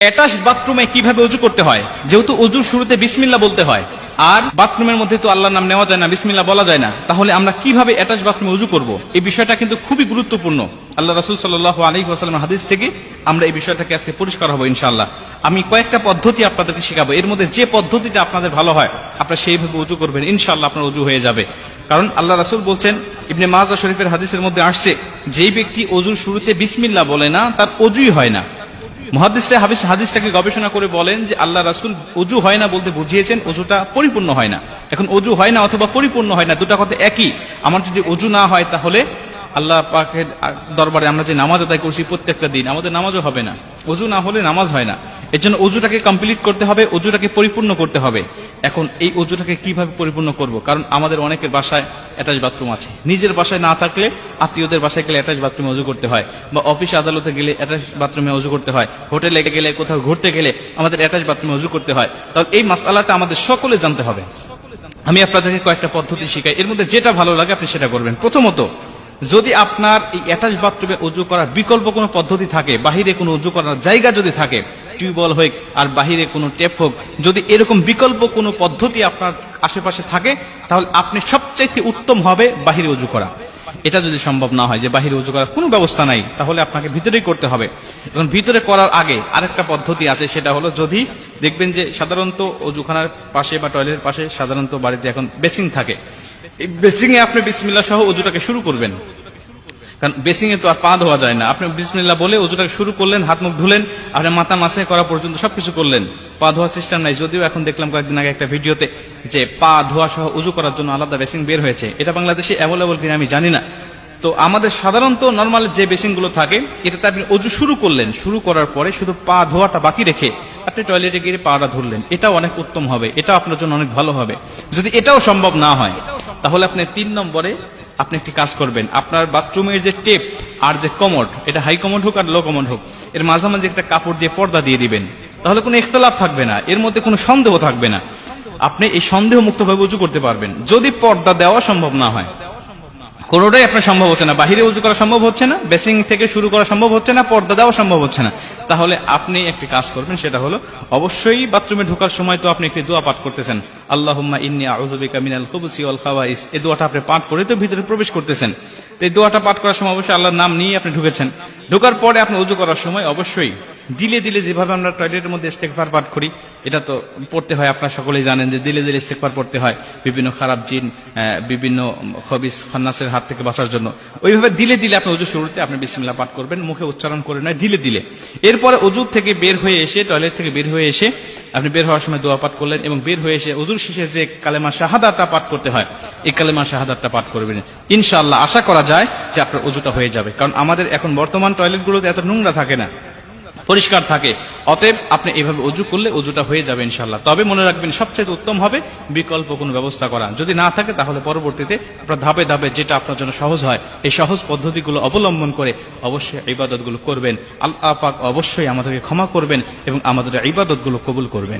Attach বাথরুমে কিভাবে ওযু করতে হয়? যেহেতু ওযুর শুরুতে বিসমিল্লাহ বলতে হয়, আর বাথরুমের মধ্যে তো আল্লাহর নাম নেওয়া যায় না, বিসমিল্লাহ বলা যায় না, তাহলে আমরা কিভাবে অ্যাটাচ বাথরুমে ওযু করব? এই বিষয়টা কিন্তু খুবই গুরুত্বপূর্ণ। আল্লাহ রাসূল সাল্লাল্লাহু আলাইহি ওয়াসাল্লামের হাদিস থেকে আমরা এই বিষয়টাকে আজকে পরিষ্কার হব ইনশাআল্লাহ। আমি কয়েকটা পদ্ধতি আপনাদেরকে শেখাবো, এর মধ্যে যে পদ্ধতিটা আপনাদের ভালো হয় আপনারা সেইভাবে ওযু করবেন, ইনশাআল্লাহ আপনার ওযু হয়ে যাবে। কারণ আল্লাহ রাসূল বলছেন, ইবনে মাজাহ শরীফের হাদিসের মধ্যে আসছে, যেই ব্যক্তি ওযুর শুরুতে বিসমিল্লাহ বলে না তার ওযুই হয় না। মুহাদ্দিসরা হাদিসটাকে গবেষণা করে বলেন যে আল্লাহ রাসূল ওযু হয় না বলতে বুঝিয়েছেন ওযুটা পরিপূর্ণ হয় না। এখন ওযু হয় না অথবা পরিপূর্ণ হয় না, দুটা কথা একই। আমার যদি ওযু না হয় তাহলে আল্লাহ পাকের দরবারে আমরা যে নামাজ আদায় করছি প্রত্যেকটা দিন, আমাদের নামাজও হবে না। ওযু না হলে নামাজ হয় না। এর জন্য ওযুটাকে কমপ্লিট করতে হবে, ওযুটাকে পরিপূর্ণ করতে হবে। এখন এই ওযুটাকে কিভাবে পরিপূর্ণ করব? কারণ আমাদের অনেকের বাসায় অ্যাটাচ বাথরুম আছে, নিজের বাসায় না থাকলে আত্মীয়দের বাসায় গেলে অ্যাটাচ বাথরুমে ওযু করতে হয়, বা অফিস আদালতে গেলে অ্যাটাচ বাথরুমে ওযু করতে হয়, হোটেলে গেলে কোথাও ঘুরতে গেলে আমাদের অ্যাটাচ বাথরুমে ওযু করতে হয়। তাহলে এই মাসআলাটা আমাদের সকলে জানতে হবে। আমি আপনাদেরকে কয়েকটা পদ্ধতি শিখাই, এর মধ্যে যেটা ভালো লাগে আপনি সেটা করবেন। প্রথমত, যদি আপনার এই অ্যাটাচ বাথরুমে ওযু করার বিকল্প কোনো পদ্ধতি থাকে, বাহিরে কোনো ওযু করার জায়গা যদি থাকে, টিউবওয়েল হোক আর বাহিরে কোনো টেপ হোক, যদি এরকম বিকল্প কোনো পদ্ধতি আপনার আশেপাশে থাকে, তাহলে আপনি সবচাইতে উত্তম হবে বাহিরে ওযু করা। এটা যদি সম্ভব না হয় যে বাহিরে ওযু করার কোনো ব্যবস্থা নাই, তাহলে আপনাকে ভিতরেই করতে হবে। এবং ভিতরে করার আগে আরেকটা পদ্ধতি আছে, সেটা হলো, যদি দেখবেন যে সাধারণত ওযুখানার পাশে বা টয়লেটের পাশে সাধারণত বাড়িতে এখন বেসিং থাকে, এই বেসিং এ আপনি বিসমিল্লাহ সহ ওযুটাকে শুরু করবেন। কারণ বেসিং এ তো আর পা ধোয়া যায় না, আপনি বিসমিল্লাহ বলে ওযুটাকে শুরু করলেন, হাত মুখ ধুলেন, আপনি মাথা মাসে করা পর্যন্ত সবকিছু করলেন, পা ধোয়া সিস্টেম নাই। যদিও এখন দেখলাম কয়েকদিন আগে একটা ভিডিওতে যে পা ধোয়া সহ ওযু করার জন্য আলাদা বেসিং বের হয়েছে, এটা বাংলাদেশে অ্যাভেলেবল কিনা আমি জানি না। তো আমাদের সাধারণত নর্মাল যে বেসিং গুলো থাকে, এটাতে আপনি ওযু শুরু করলেন, শুরু করার পরে শুধু পা ধোয়াটা বাকি রেখে আপনি টয়লেটে গিয়ে পাটা ধরলেন, এটাও অনেক উত্তম হবে, এটা আপনার জন্য অনেক ভালো হবে। যদি এটাও সম্ভব না হয়, তাহলে আপনি 3 নম্বরে আপনি একটি কাজ করবেন, আপনার বাথরুমের যে টেপ আর যে কমোড, এটা হাই কমোড হোক আর লো কমোড হোক, এর মাঝামাঝি একটা কাপড় দিয়ে পর্দা দিয়ে দিবেন। তাহলে কোনো ইখতিলাফ থাকবে না, এর মধ্যে কোনো সন্দেহ থাকবে না, আপনি এই সন্দেহ মুক্তভাবে ওযু করতে পারবেন। যদি পর্দা দেওয়া সম্ভব না হয়, কোনোটাই আপনার সম্ভব হচ্ছে না, বাহিরে ওযু করা সম্ভব হচ্ছে না, বেসিং থেকে শুরু করা সম্ভব হচ্ছে না, পর্দা দেওয়া সম্ভব হচ্ছে না, তাহলে আপনি একটি কাজ করবেন, সেটা হলো অবশ্যই বাথরুমে ঢোকার সময় তো আপনি একটি দোয়া পাঠ করতেছেন, আল্লাহুম্মা ইন্নী আউযু বিকা মিনাল খুবুসি ওয়াল খাবাইস। এই দোয়াটা আপনি পাঠ করে তো ভিতরে প্রবেশ করতেছেন। এই দোয়াটা পাঠ করার সময় অবশ্যই আল্লাহর নাম নিয়ে আপনি ঢুকেছেন। ঢোকার পরে আপনি ওযু করার সময় অবশ্যই দিলে দিলে, যেভাবে আমরা টয়লেটের মধ্যে ইস্তেগফার পাঠ করি, এটা তো পড়তে হয়, আপনারা সকলেই জানেন যে দিলে দিলে ইস্তেগফার পড়তে হয় বিভিন্ন খারাপ জিন, বিভিন্ন খবিস খান্নাসের হাত থেকে বাঁচার জন্য। ওইভাবে দিলে দিলে আপনি ওযু শুরুতে আপনি বিসমিল্লাহ পাঠ করবেন, মুখে উচ্চারণ করে নয়, দিলে দিলে। এরপরে ওযু থেকে বের হয়ে এসে, টয়লেট থেকে বের হয়ে এসে আপনি বের হওয়ার সময় দোয়া পাঠ করলেন, এবং বের হয়ে এসে ওযুর শেষে যে কালেমা শাহাদাতটা পাঠ করতে হয়, এই কালেমা শাহাদাতটা পাঠ করবেন। ইনশাআল্লাহ আশা করা যায় যে আপনার ওযুটা হয়ে যাবে। কারণ আমাদের এখন বর্তমান টয়লেটগুলোতে এত নোংরা থাকে না, পরিষ্কার থাকে। অতএব আপনি এইভাবে ওযু করলে ওযুটা হয়ে যাবে ইনশাআল্লাহ। তবে মনে রাখবেন, সবচেয়ে উত্তম হবে বিকল্প কোনো ব্যবস্থা করা। যদি না থাকে, তাহলে পরবর্তীতে আপনার ধাপে ধাপে যেটা আপনার জন্য সহজ হয়, এই সহজ পদ্ধতিগুলো অবলম্বন করে অবশ্যই ইবাদতগুলো করবেন। আল্লাহ পাক অবশ্যই আমাদেরকে ক্ষমা করবেন এবং আমাদের ইবাদতগুলো কবুল করবেন।